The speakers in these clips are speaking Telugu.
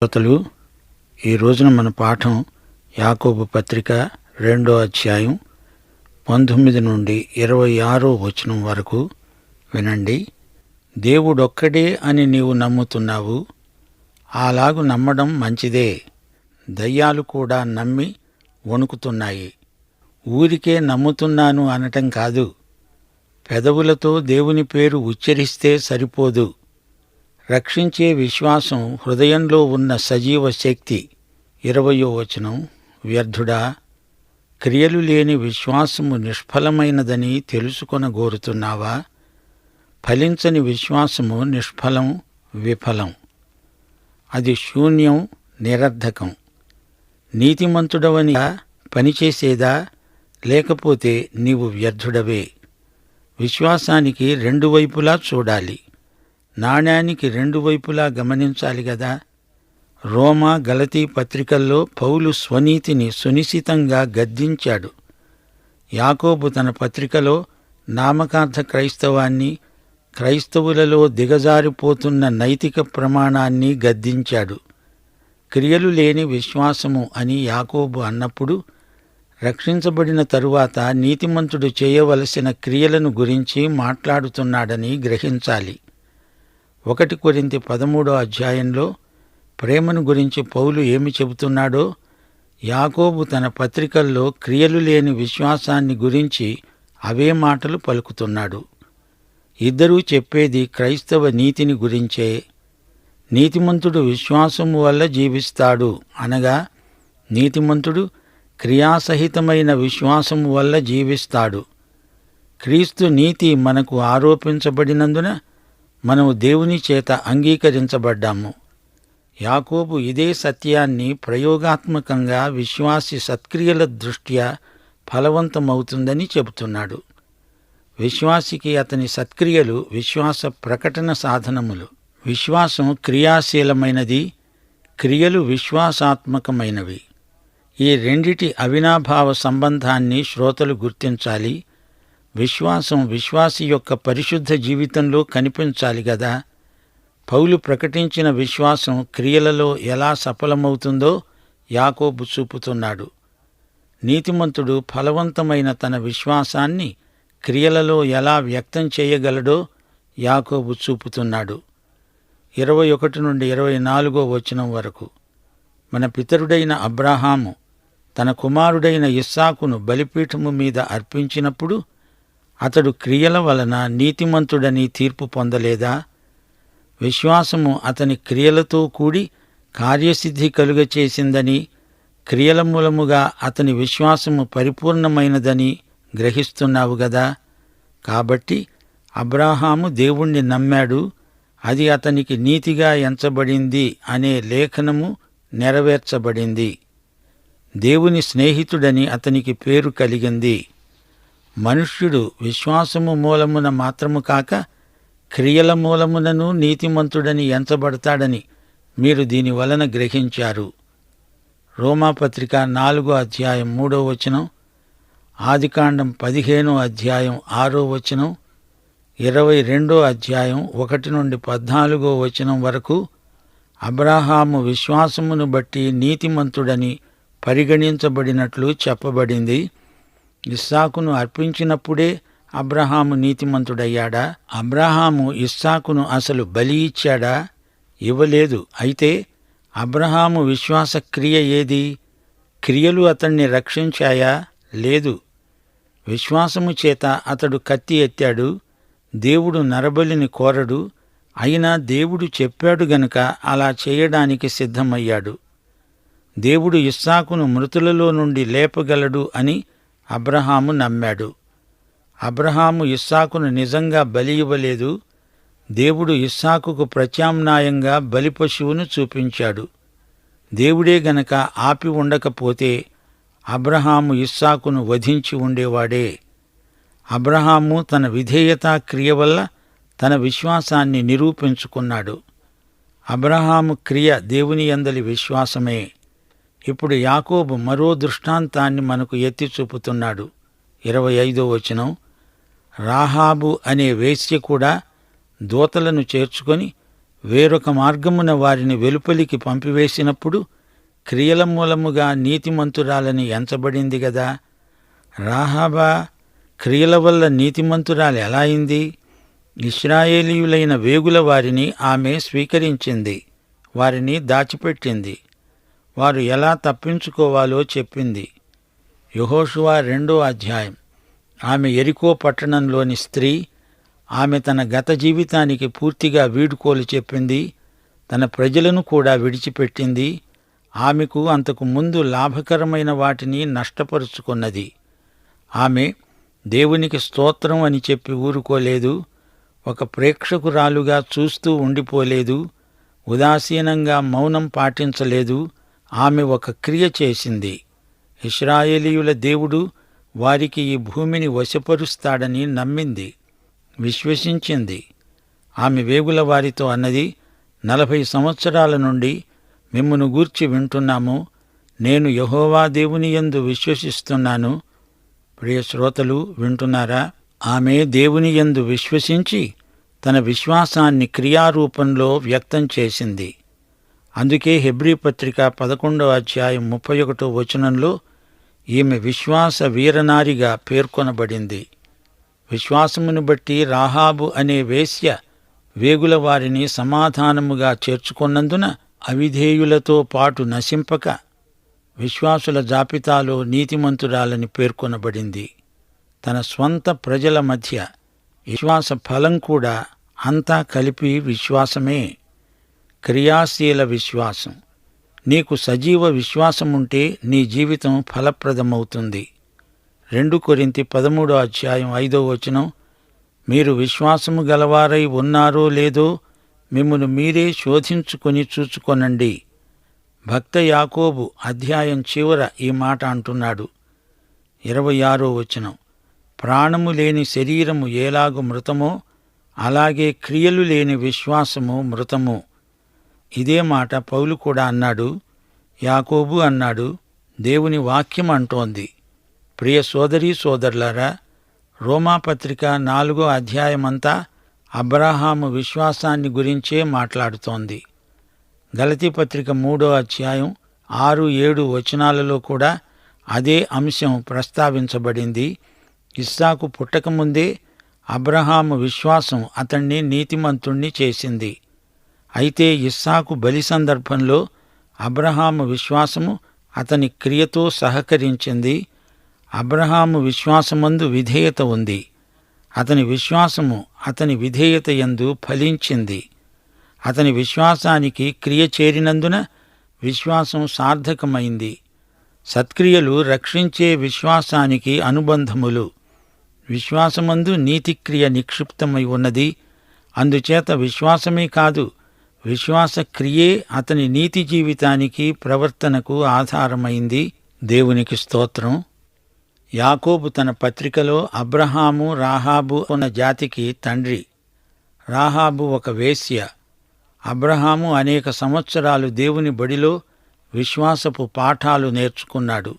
శ్రోతలు, ఈ రోజున మన పాఠం యాకోబు పత్రిక 2వ అధ్యాయం 19 నుండి 26వ వచనం వరకు వినండి. దేవుడొక్కడే అని నీవు నమ్ముతున్నావు. అలాగు నమ్మడం మంచిదే. దయ్యాలు కూడా నమ్మి వణుకుతున్నాయి. ఊరికే నమ్ముతున్నాను అనటం కాదు. పెదవులతో దేవుని పేరు ఉచ్చరిస్తే సరిపోదు. రక్షించే విశ్వాసం హృదయంలో ఉన్న సజీవ శక్తి. 20వ వచనం, వ్యర్థుడా, క్రియలు లేని విశ్వాసము నిష్ఫలమైనదని తెలుసుకొనగోరుతున్నావా? ఫలించని విశ్వాసము నిష్ఫలం, విఫలం. అది శూన్యం, నిరర్ధకం. నీతిమంతుడవని పనిచేసేదా? లేకపోతే నీవు వ్యర్థుడవే. విశ్వాసానికి రెండు వైపులా చూడాలి. నాణ్యానికి రెండు వైపులా గమనించాలి గదా. రోమా, గలతీ పత్రికల్లో పౌలు స్వనీతిని సునిశితంగా గద్దించాడు. యాకోబు తన పత్రికలో నామకార్థ క్రైస్తవాన్ని, క్రైస్తవులలో దిగజారిపోతున్న నైతిక ప్రమాణాన్ని గద్దించాడు. క్రియలు లేని విశ్వాసము అని యాకోబు అన్నప్పుడు రక్షించబడిన తరువాత నీతిమంతుడు చేయవలసిన క్రియలను గురించి మాట్లాడుతున్నాడని గ్రహించాలి. 1 కొరింథీ 13వ అధ్యాయంలో ప్రేమను గురించి పౌలు ఏమి చెబుతున్నాడో యాకోబు తన పత్రికల్లో క్రియలు లేని విశ్వాసాన్ని గురించి అవే మాటలు పలుకుతున్నాడు. ఇద్దరూ చెప్పేది క్రైస్తవ నీతిని గురించే. నీతిమంతుడు విశ్వాసము వల్ల జీవిస్తాడు అనగా నీతిమంతుడు క్రియాసహితమైన విశ్వాసము వల్ల జీవిస్తాడు. క్రీస్తు నీతి మనకు ఆరోపించబడినందున మనము దేవుని చేత అంగీకరించబడ్డాము. యాకోబు ఇదే సత్యాన్ని ప్రయోగాత్మకంగా విశ్వాసి సత్క్రియల దృష్ట్యా ఫలవంతమవుతుందని చెబుతున్నాడు. విశ్వాసికి అతని సత్క్రియలు విశ్వాస ప్రకటన సాధనములు. విశ్వాసం క్రియాశీలమైనది, క్రియలు విశ్వాసాత్మకమైనవి. ఈ రెండిటి అవినాభావ సంబంధాన్ని శ్రోతలు గుర్తించాలి. విశ్వాసం విశ్వాసి యొక్క పరిశుద్ధ జీవితంలో కనిపించాలి గదా. పౌలు ప్రకటించిన విశ్వాసం క్రియలలో ఎలా సఫలమవుతుందో యాకోబు చూపుతున్నాడు. నీతిమంతుడు ఫలవంతమైన తన విశ్వాసాన్ని క్రియలలో ఎలా వ్యక్తం చేయగలడో యాకోబు చూపుతున్నాడు. 21 నుండి 24వ వచనం వరకు, మన పితరుడైన అబ్రాహాము తన కుమారుడైన ఇస్సాకును బలిపీఠము మీద అర్పించినప్పుడు అతడు క్రియల వలన నీతిమంతుడని తీర్పు పొందలేదా? విశ్వాసము అతని క్రియలతో కూడి కార్యసిద్ధి కలుగచేసిందని, క్రియల మూలముగా అతని విశ్వాసము పరిపూర్ణమైనదని గ్రహిస్తున్నావు గదా. కాబట్టి అబ్రాహాము దేవుణ్ణి నమ్మాడు, అది అతనికి నీతిగా ఎంచబడింది అనే లేఖనము నెరవేర్చబడింది. దేవుని స్నేహితుడని అతనికి పేరు కలిగింది. మనుష్యుడు విశ్వాసము మూలమున మాత్రము కాక క్రియల మూలమునను నీతిమంతుడని ఎంచబడతాడని మీరు దీని వలన గ్రహించారు. రోమాపత్రిక 4వ అధ్యాయం 3వ వచనం, ఆదికాండం 15వ అధ్యాయం 6వ వచనం, 22వ అధ్యాయం 1 నుండి 14వ వచనం వరకు అబ్రాహాము విశ్వాసమును బట్టి నీతిమంతుడని పరిగణించబడినట్లు చెప్పబడింది. ఇస్సాకును అర్పించినప్పుడే అబ్రాహాము నీతిమంతుడయ్యాడా? అబ్రాహాము ఇస్సాకును అసలు బలి ఇచ్చాడా? ఇవ్వలేదు. అయితే అబ్రాహాము విశ్వాస క్రియ ఏది? క్రియలు అతణ్ణి రక్షించాయా? లేదు. విశ్వాసము చేత అతడు కత్తి ఎత్తాడు. దేవుడు నరబలిని కోరడు. అయినా దేవుడు చెప్పాడు గనుక అలా చేయడానికి సిద్ధమయ్యాడు. దేవుడు ఇస్సాకును మృతులలో నుండి లేపగలడు అని అబ్రహాము నమ్మాడు. అబ్రహాము ఇస్సాకును నిజంగా బలి ఇవ్వలేదు. దేవుడు ఇస్సాకుకు ప్రత్యామ్నాయంగా బలి పశువును చూపించాడు. దేవుడే గనక ఆపి ఉండకపోతే అబ్రహాము ఇస్సాకును వధించి ఉండేవాడే. అబ్రహాము తన విధేయతా క్రియ వల్ల తన విశ్వాసాన్ని నిరూపించుకున్నాడు. అబ్రహాము క్రియ దేవుని యందలి విశ్వాసమే. ఇప్పుడు యాకోబు మరో దృష్టాంతాన్ని మనకు ఎత్తి చూపుతున్నాడు. 25వ వచనం, రాహాబు అనే వేశ్య కూడా దూతలను చేర్చుకొని వేరొక మార్గమున వారిని వెలుపలికి పంపివేసినప్పుడు క్రియల మూలముగా నీతిమంతురాలని ఎంచబడింది గదా. రాహాబా క్రియల వల్ల నీతిమంతురాలు ఎలా అయింది? ఇశ్రాయేలీయులైన వేగుల వారిని ఆమె స్వీకరించింది, వారిని దాచిపెట్టింది. వారు ఎలా తప్పించుకోవాలో చెప్పింది. యెహోషువ 2వ అధ్యాయం. ఆమె యెరికో పట్టణంలోని స్త్రీ. ఆమె తన గత జీవితానికి పూర్తిగా వీడ్కోలు చెప్పింది, తన ప్రజలను కూడా విడిచిపెట్టింది. ఆమెకు అంతకు ముందు లాభకరమైన వాటిని నష్టపరుచుకున్నది. ఆమె దేవునికి స్తోత్రం అని చెప్పి ఊరుకోలేదు. ఒక ప్రేక్షకురాలుగా చూస్తూ ఉండిపోలేదు. ఉదాసీనంగా మౌనం పాటించలేదు. ఆమె ఒక క్రియ చేసింది. ఇశ్రాయేలీయుల దేవుడు వారికి ఈ భూమిని వశపరుస్తాడని నమ్మింది, విశ్వసించింది. ఆమె వేగుల వారితో అన్నది, 40 సంవత్సరాల నుండి మిమ్మును గూర్చి వింటున్నాము. నేను యెహోవా దేవుని యందు విశ్వసిస్తున్నాను. ప్రియ శ్రోతలు, వింటున్నారా? ఆమె దేవుని యందు విశ్వసించి తన విశ్వాసాన్ని క్రియారూపంలో వ్యక్తం చేసింది. అందుకే హెబ్రీ పత్రిక 11వ అధ్యాయం 31వ వచనంలో ఈమె విశ్వాస వీరనారిగా పేర్కొనబడింది. విశ్వాసమును బట్టి రాహాబు అనే వేశ్య వేగుల వారిని సమాధానముగా చేర్చుకొన్నందున అవిధేయులతో పాటు నశింపక విశ్వాసుల జాబితాలో నీతిమంతురాలని పేర్కొనబడింది. తన స్వంత ప్రజల మధ్య విశ్వాస ఫలం కూడా అంతా కలిపి విశ్వాసమే. క్రియాశీల విశ్వాసం. నీకు సజీవ విశ్వాసముంటే నీ జీవితం ఫలప్రదమవుతుంది. 2 కొరింథీ 13వ అధ్యాయం 5వ వచనం. మీరు విశ్వాసము గలవారై ఉన్నారో లేదో మిమ్మును మీరే శోధించుకొని చూచుకొనండి. భక్త యాకోబు అధ్యాయం చివర ఈ మాట అంటున్నాడు. 26వ వచనం. ప్రాణము లేని శరీరము ఎలాగు మృతమో అలాగే క్రియలు లేని విశ్వాసము మృతము. ఇదే మాట పౌలు కూడా అన్నాడు, యాకోబు అన్నాడు, దేవుని వాక్యం అంటోంది. ప్రియ సోదరీ సోదరులారా, రోమాపత్రిక 4వ అధ్యాయమంతా అబ్రహాము విశ్వాసాన్ని గురించే మాట్లాడుతోంది. గలతీ పత్రిక 3వ అధ్యాయం 6, 7 వచనాలలో కూడా అదే అంశం ప్రస్తావించబడింది. ఇస్సాకు పుట్టకముందే అబ్రహాము విశ్వాసం అతణ్ణి నీతిమంతుణ్ణి చేసింది. అయితే ఇస్సాకు బలి సందర్భంలో అబ్రహాము విశ్వాసము అతని క్రియతో సహకరించింది. అబ్రహాము విశ్వాసమందు విధేయత ఉంది. అతని విశ్వాసము అతని విధేయత యందు ఫలించింది. అతని విశ్వాసానికి క్రియ చేరినందున విశ్వాసం సార్థకమైంది. సత్క్రియలు రక్షించే విశ్వాసానికి అనుబంధములు. విశ్వాసమందు నీతిక్రియ నిక్షిప్తమై ఉన్నది. అందుచేత విశ్వాసమే కాదు, విశ్వాస క్రియే అతని నీతి జీవితానికి ప్రవర్తనకు ఆధారమైంది. దేవునికి స్తోత్రం. యాకోబు తన పత్రికలో అబ్రహాము, రాహాబు ఉన్న జాతికి తండ్రి. రాహాబు ఒక వేశ్య. అబ్రహాము అనేక సంవత్సరాలు దేవుని బడిలో విశ్వాసపు పాఠాలు నేర్చుకున్నాడు.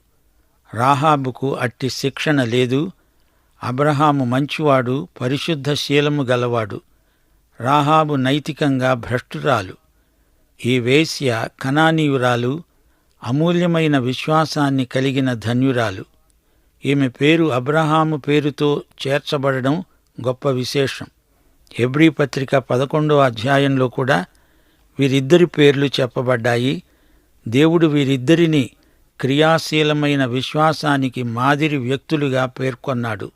రాహాబుకు అట్టి శిక్షణ లేదు. అబ్రహాము మంచివాడు, పరిశుద్ధ శీలము గలవాడు. రాహాబు నైతికంగా భ్రష్టురాలు. ఈ వేశ్య కనానీయురాలు, అమూల్యమైన విశ్వాసాన్ని కలిగిన ధన్యురాలు. ఈమె పేరు అబ్రహాము పేరుతో చేర్చబడడం గొప్ప విశేషం. హెబ్రీ పత్రిక 11వ అధ్యాయంలో కూడా వీరిద్దరి పేర్లు చెప్పబడ్డాయి. దేవుడు వీరిద్దరినీ క్రియాశీలమైన విశ్వాసానికి మాదిరి వ్యక్తులుగా పేర్కొన్నాడు.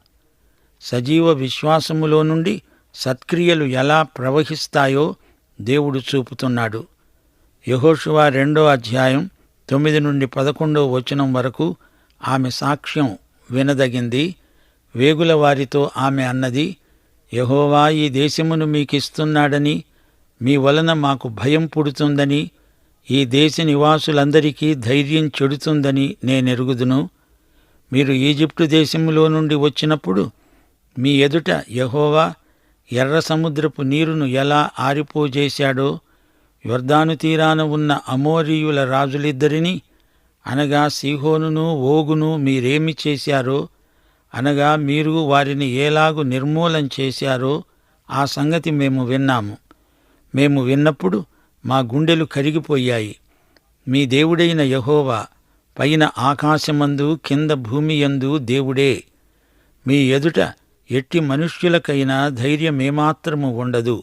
సజీవ విశ్వాసములో నుండి సత్క్రియలు ఎలా ప్రవహిస్తాయో దేవుడు చూపుతున్నాడు. యెహోషువ 2వ అధ్యాయం 9 నుండి 11వ వచనం వరకు ఆమె సాక్ష్యం వినదగింది. వేగుల వారితో ఆమె అన్నది, యెహోవా ఈ దేశమును మీకిస్తున్నాడని, మీ వలన మాకు భయం పుడుతుందని, ఈ దేశ నివాసులందరికీ ధైర్యం చెడుతుందని నేనెరుగుదును. మీరు ఈజిప్టు దేశములో నుండి వచ్చినప్పుడు మీ ఎదుట యెహోవా ఎర్ర సముద్రపు నీరును ఎలా ఆరిపోజేశాడో, యొర్దాను తీరాన ఉన్న అమోరీయుల రాజులిద్దరినీ, అనగా సీహోనును ఓగును మీరేమి చేశారో, అనగా మీరు వారిని ఏలాగు నిర్మూలం చేశారో ఆ సంగతి మేము విన్నాము. మేము విన్నప్పుడు మా గుండెలు కరిగిపోయాయి. మీ దేవుడైన యెహోవా పైన ఆకాశమందు కింద భూమియందు దేవుడే. మీ ఎదుట ఎట్టి మనుష్యులకైనా ధైర్యమేమాత్రము ఉండదు.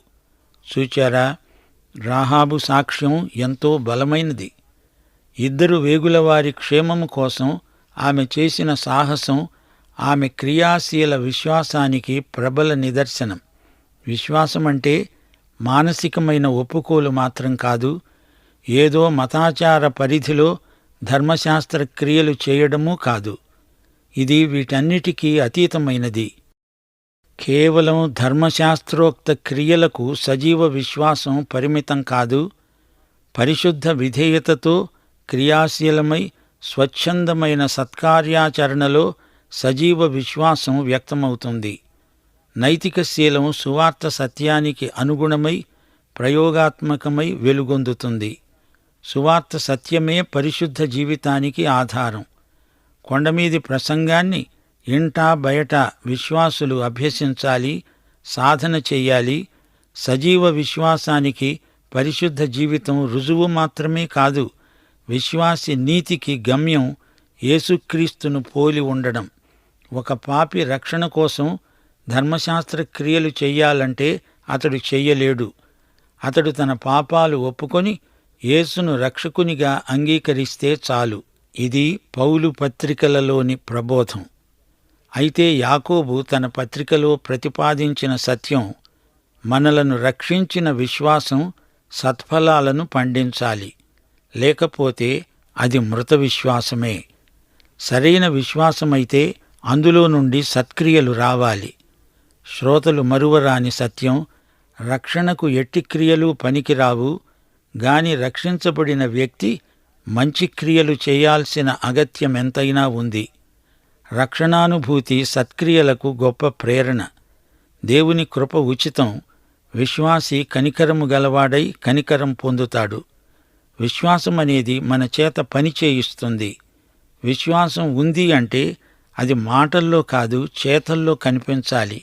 చూచారా, రాహాబు సాక్ష్యం ఎంతో బలమైనది. ఇద్దరు వేగులవారి క్షేమము కోసం ఆమె చేసిన సాహసం ఆమె క్రియాశీల విశ్వాసానికి ప్రబల నిదర్శనం. విశ్వాసమంటే మానసికమైన ఒప్పుకోలు మాత్రం కాదు, ఏదో మతాచార పరిధిలో ధర్మశాస్త్ర క్రియలు చేయడమూ కాదు. ఇది వీటన్నిటికీ అతీతమైనది. కేవలం ధర్మశాస్త్రోక్త క్రియలకు సజీవ విశ్వాసం పరిమితం కాదు. పరిశుద్ధ విధేయతతో క్రియాశీలమై స్వచ్ఛందమైన సత్కార్యాచరణలో సజీవ విశ్వాసం వ్యక్తమవుతుంది. నైతిక శీలం సువార్త సత్యానికి అనుగుణమై ప్రయోగాత్మకమై వెలుగొందుతుంది. సువార్త సత్యమే పరిశుద్ధ జీవితానికి ఆధారం. కొండమీది ప్రసంగాన్ని ఇంటా బయట విశ్వాసులు అభ్యసించాలి, సాధన చెయ్యాలి. సజీవ విశ్వాసానికి పరిశుద్ధ జీవితం రుజువు మాత్రమే కాదు, విశ్వాసి నీతికి గమ్యం యేసుక్రీస్తును పోలి ఉండడం. ఒక పాపి రక్షణ కోసం ధర్మశాస్త్ర క్రియలు చెయ్యాలంటే అతడు చెయ్యలేడు. అతడు తన పాపాలు ఒప్పుకొని యేసును రక్షకునిగా అంగీకరిస్తే చాలు. ఇది పౌలు పత్రికలలోని ప్రబోధం. అయితే యాకోబు తన పత్రికలో ప్రతిపాదించిన సత్యం మనలను రక్షించిన విశ్వాసం సత్ఫలాలను పండించాలి. లేకపోతే అది మృత విశ్వాసమే. సరైన విశ్వాసమైతే అందులో నుండి సత్క్రియలు రావాలి. శ్రోతలు మరువరాని సత్యం, రక్షణకు ఎట్టి క్రియలు పనికిరావు. గాని రక్షించబడిన వ్యక్తి మంచి క్రియలు చేయాల్సిన అగత్యమెంతైనా ఉంది. రక్షణానుభూతి సత్క్రియలకు గొప్ప ప్రేరణ. దేవుని కృప ఉచితం. విశ్వాసి కనికరము గలవాడై కనికరం పొందుతాడు. విశ్వాసమనేది మన చేత పని చేయిస్తుంది. విశ్వాసం ఉంది అంటే అది మాటల్లో కాదు, చేతల్లో కనిపించాలి.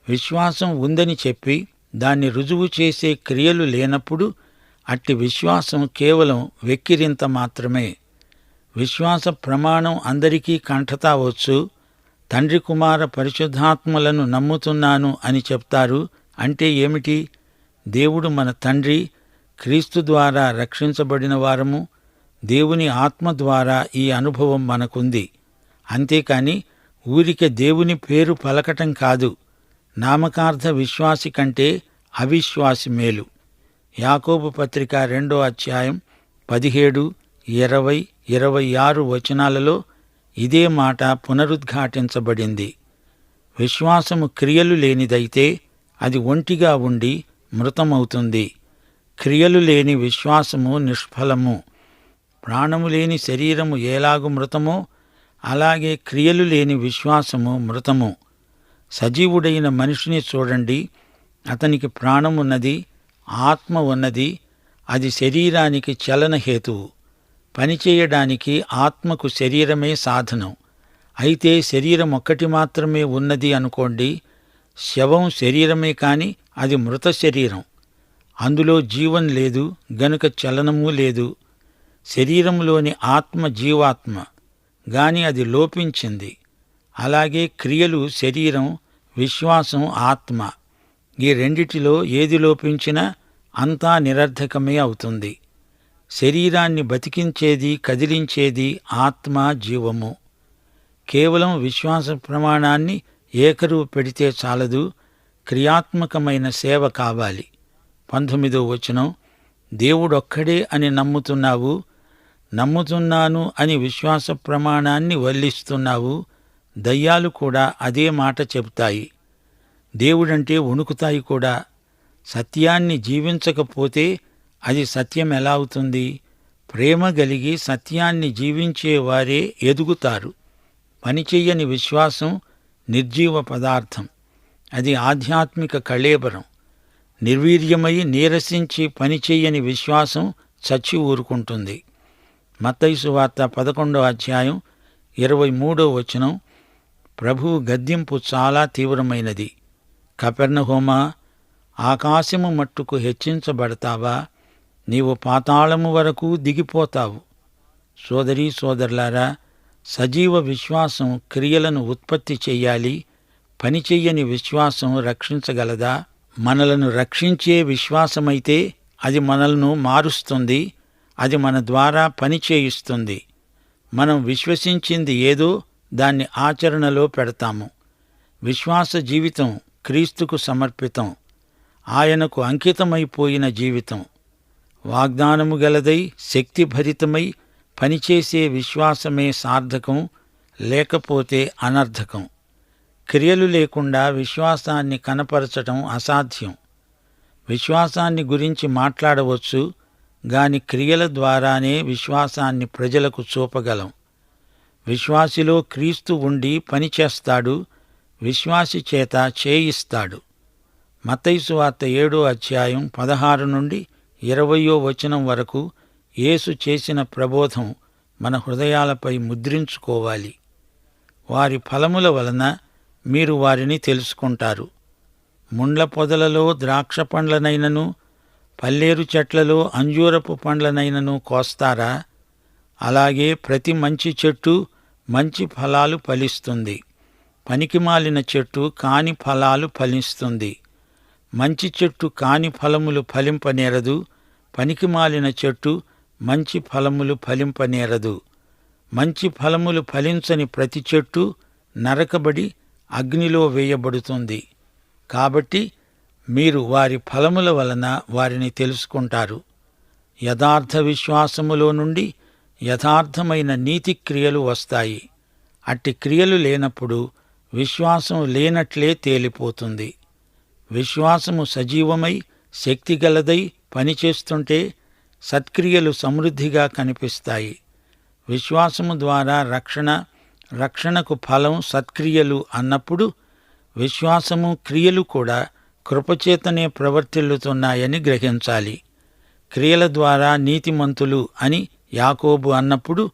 విశ్వాసం ఉందని చెప్పి దాన్ని రుజువు చేసే క్రియలు లేనప్పుడు అట్టి విశ్వాసం కేవలం వెక్కిరింత మాత్రమే. విశ్వాస ప్రమాణం అందరికీ కంఠతా వచ్చు. తండ్రి కుమార పరిశుద్ధాత్మలను నమ్ముతున్నాను అని చెప్తారు. అంటే ఏమిటి? దేవుడు మన తండ్రి, క్రీస్తు ద్వారా రక్షించబడిన వారము. దేవుని ఆత్మ ద్వారా ఈ అనుభవం మనకుంది. అంతేకాని ఊరికే దేవుని పేరు పలకటం కాదు. నామకార్థ విశ్వాసి కంటే అవిశ్వాసి మేలు. యాకోబు పత్రిక 2వ అధ్యాయం 17, 20, 26 వచనాలలో ఇదే మాట పునరుద్ఘాటించబడింది. విశ్వాసము క్రియలు లేనిదైతే అది ఒంటిగా ఉండి మృతమవుతుంది. క్రియలు లేని విశ్వాసము నిష్ఫలము. ప్రాణము లేని శరీరము ఎలాగు మృతమో అలాగే క్రియలు లేని విశ్వాసము మృతము. సజీవుడైన మనిషిని చూడండి. అతనికి ప్రాణమున్నది, ఆత్మ ఉన్నది. అది శరీరానికి చలనహేతువు. పనిచేయడానికి ఆత్మకు శరీరమే సాధనం. అయితే శరీరం ఒక్కటి మాత్రమే ఉన్నది అనుకోండి. శవం శరీరమే కాని అది మృత శరీరం. అందులో జీవం లేదు, గనుక చలనమూ లేదు. శరీరంలోని ఆత్మ జీవాత్మ, గాని అది లోపించింది. అలాగే క్రియలు శరీరం, విశ్వాసం ఆత్మ. ఈ రెండిటిలో ఏది లోపించినా అంతా నిరర్థకమే అవుతుంది. శరీరాన్ని బతికించేది, కదిలించేది ఆత్మ, జీవము. కేవలం విశ్వాస ప్రమాణాన్ని ఏకరువు పెడితే చాలదు, క్రియాత్మకమైన సేవ కావాలి. 19వ వచనం, దేవుడొక్కడే అని నమ్ముతున్నావు, నమ్ముతున్నాను అని విశ్వాస ప్రమాణాన్ని వల్లిస్తున్నావు. దయ్యాలు కూడా అదే మాట చెబుతాయి. దేవుడంటే వణుకుతాయి కూడా. సత్యాన్ని జీవించకపోతే అది సత్యం ఎలా అవుతుంది? ప్రేమ గలిగి సత్యాన్ని జీవించేవారే ఎదుగుతారు. పనిచెయ్యని విశ్వాసం నిర్జీవ పదార్థం. అది ఆధ్యాత్మిక కళేబరం. నిర్వీర్యమై నీరసించి పనిచెయ్యని విశ్వాసం చచ్చి ఊరుకుంటుంది. మత్తయి సువార్త 11వ అధ్యాయం 23వ వచనం, ప్రభువు గద్దింపు చాలా తీవ్రమైనది. కపెర్నహూమా, ఆకాశము మట్టుకు హెచ్చించబడతావా? నీవు పాతాళము వరకు దిగిపోతావు. సోదరీ సోదరులారా, సజీవ విశ్వాసం క్రియలను ఉత్పత్తి చెయ్యాలి. పనిచెయ్యని విశ్వాసం రక్షించగలదా? మనలను రక్షించే విశ్వాసమైతే అది మనల్ని మారుస్తుంది. అది మన ద్వారా పని చేయిస్తుంది. మనం విశ్వసించింది ఏదో దాన్ని ఆచరణలో పెడతాము. విశ్వాస జీవితం క్రీస్తుకు సమర్పితం, ఆయనకు అంకితమైపోయిన జీవితం. వాగ్దానము గలదై శక్తిభరితమై పనిచేసే విశ్వాసమే సార్థకం, లేకపోతే అనర్థకం. క్రియలు లేకుండా విశ్వాసాన్ని కనపరచటం అసాధ్యం. విశ్వాసాన్ని గురించి మాట్లాడవచ్చు గాని క్రియల ద్వారానే విశ్వాసాన్ని ప్రజలకు చూపగలం. విశ్వాసిలో క్రీస్తు ఉండి పనిచేస్తాడు, విశ్వాసి చేత చేయిస్తాడు. మత్తయి సువార్త 7వ అధ్యాయం 16 నుండి 20వ వచనం వరకు యేసు చేసిన ప్రబోధం మన హృదయాలపై ముద్రించుకోవాలి. వారి ఫలముల వలన మీరు వారిని తెలుసుకుంటారు. ముండ్ల పొదలలో ద్రాక్ష పండ్లనైనను, పల్లేరు చెట్లలో అంజూరపు పండ్లనైనను కోస్తారా? అలాగే ప్రతి మంచి చెట్టు మంచి ఫలాలు ఫలిస్తుంది. పనికిమాలిన చెట్టు కాని ఫలాలు ఫలిస్తుంది. మంచి చెట్టు కాని ఫలములు ఫలింపనేరదు, పనికిమాలిన చెట్టు మంచి ఫలములు ఫలింపనేరదు. మంచి ఫలములు ఫలించని ప్రతి చెట్టు నరకబడి అగ్నిలో వేయబడుతుంది. కాబట్టి మీరు వారి ఫలముల వలన వారిని తెలుసుకుంటారు. యథార్థ విశ్వాసములో నుండి యథార్థమైన నీతి క్రియలు వస్తాయి. అట్టి క్రియలు లేనప్పుడు విశ్వాసం లేనట్లే తేలిపోతుంది. విశ్వాసము సజీవమై శక్తిగలదై పనిచేస్తుంటే సత్క్రియలు సమృద్ధిగా కనిపిస్తాయి. విశ్వాసము ద్వారా రక్షణ, రక్షణకు ఫలం సత్క్రియలు అన్నప్పుడు విశ్వాసము క్రియలు కూడా కృపచేతనే ప్రవర్తిల్లుతున్నాయని గ్రహించాలి. క్రియల ద్వారా నీతిమంతులు అని యాకోబు అన్నప్పుడు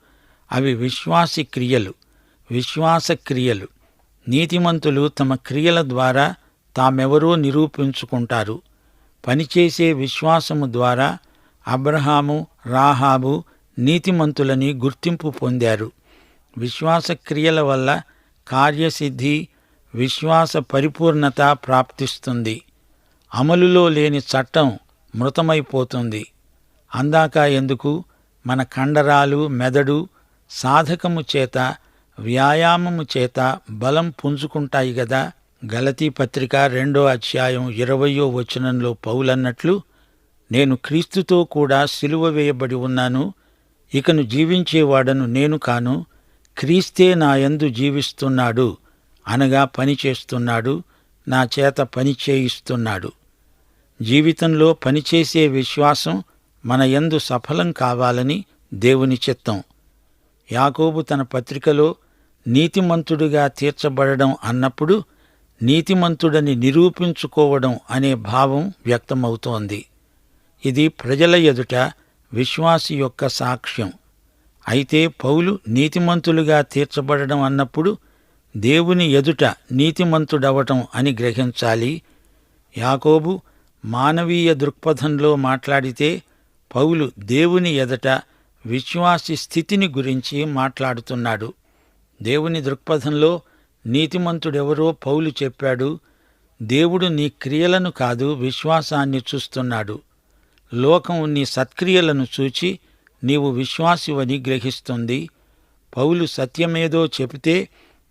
అవి విశ్వాసి క్రియలు, విశ్వాస క్రియలు. నీతిమంతులు తమ క్రియల ద్వారా తామెవరో నిరూపించుకుంటారు. పనిచేసే విశ్వాసము ద్వారా అబ్రహాము, రాహాబు నీతిమంతులని గుర్తింపు పొందారు. విశ్వాస క్రియల వల్ల కార్యసిద్ధి, విశ్వాస పరిపూర్ణత ప్రాప్తిస్తుంది. అమలులో లేని చట్టం మృతమైపోతుంది. అందాక ఎందుకు, మన కండరాలు, మెదడు సాధకము చేత, వ్యాయామము చేత బలం పుంజుకుంటాయి గదా. గలతీ పత్రిక 2వ అధ్యాయం 20వ వచనంలో పౌలన్నట్లు, నేను క్రీస్తుతో కూడా సిలువ వేయబడి ఉన్నాను. ఇకను జీవించేవాడను నేను కాను, క్రీస్తే నాయందు జీవిస్తున్నాడు, అనగా పని చేస్తున్నాడు, నా చేత పని చేయిస్తున్నాడు. జీవితంలో పనిచేసే విశ్వాసం మన యందు సఫలం కావాలని దేవుని చిత్తం. యాకోబు తన పత్రికలో నీతిమంతుడిగా తీర్చబడడం అన్నప్పుడు నీతిమంతుడని నిరూపించుకోవడం అనే భావం వ్యక్తమవుతోంది. ఇది ప్రజల ఎదుట విశ్వాసి యొక్క సాక్ష్యం. అయితే పౌలు నీతిమంతులుగా తీర్చబడడం అన్నప్పుడు దేవుని ఎదుట నీతిమంతుడవటం అని గ్రహించాలి. యాకోబు మానవీయ దృక్పథంలో మాట్లాడితే పౌలు దేవుని ఎదుట విశ్వాసి స్థితిని గురించి మాట్లాడుతున్నాడు. దేవుని దృక్పథంలో నీతిమంతుడెవరో పౌలు చెప్పాడు. దేవుడు నీ క్రియలను కాదు, విశ్వాసాన్ని చూస్తున్నాడు. లోకం నీ సత్క్రియలను చూచి నీవు విశ్వాసివని గ్రహిస్తుంది. పౌలు సత్యమేదో చెబితే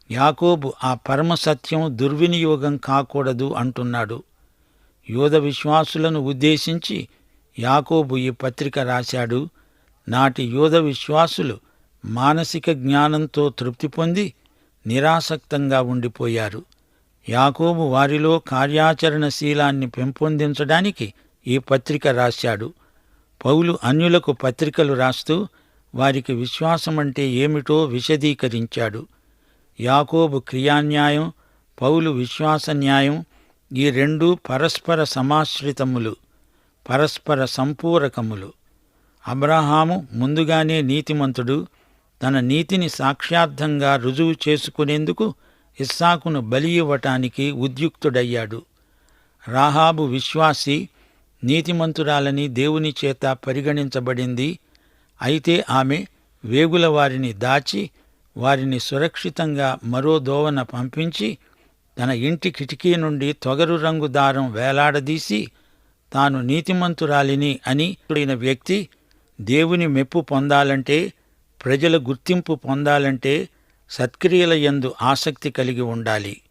యాకోబు ఆ పరమసత్యం దుర్వినియోగం కాకూడదు అంటున్నాడు. యూద విశ్వాసులను ఉద్దేశించి యాకోబు ఈ పత్రిక రాశాడు. నాటి యూద విశ్వాసులు మానసిక జ్ఞానంతో తృప్తి పొంది నిరాసక్తంగా ఉండిపోయారు. యాకోబు వారిలో కార్యాచరణశీలాన్ని పెంపొందించడానికి ఈ పత్రిక రాశాడు. పౌలు అన్యులకు పత్రికలు రాస్తూ వారికి విశ్వాసమంటే ఏమిటో విశదీకరించాడు. యాకోబు క్రియాన్యాయం, పౌలు విశ్వాస న్యాయం, ఈ రెండూ పరస్పర సమాశ్రితములు, పరస్పర సంపూరకములు. అబ్రహాము ముందుగానే నీతిమంతుడు. తన నీతిని సాక్ష్యార్థంగా రుజువు చేసుకునేందుకు ఇస్సాకును బలి ఇవ్వటానికి ఉద్యుక్తుడయ్యాడు. రాహాబు విశ్వాసి, నీతిమంతురాలని దేవుని చేత పరిగణించబడింది. అయితే ఆమె వేగుల వారిని దాచి వారిని సురక్షితంగా మరో దోవన పంపించి తన ఇంటి కిటికీ నుండి తొగరు రంగు దారం వేలాడదీసి తాను నీతిమంతురాలిని అని వ్యక్తి దేవుని మెప్పు పొందాలంటే, ప్రజల గుర్తింపు పొందాలంటే సత్క్రియల యందు ఆసక్తి కలిగి ఉండాలి.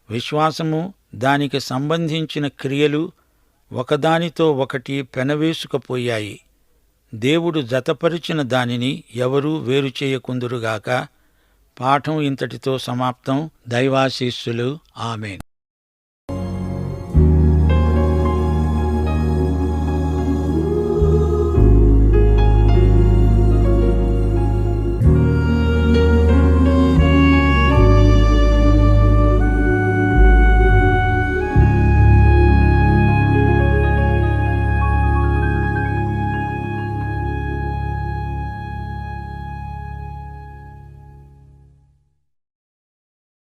విశ్వాసము, దానికి సంబంధించిన క్రియలు ఒకదానితో ఒకటి పెనవేసుకుపోయాయి. దేవుడు జతపరిచిన దానిని ఎవరూ వేరు చేయకుందురుగాక. పాఠం ఇంతటితో సమాప్తం. దైవాశీస్సులు. ఆమేన్.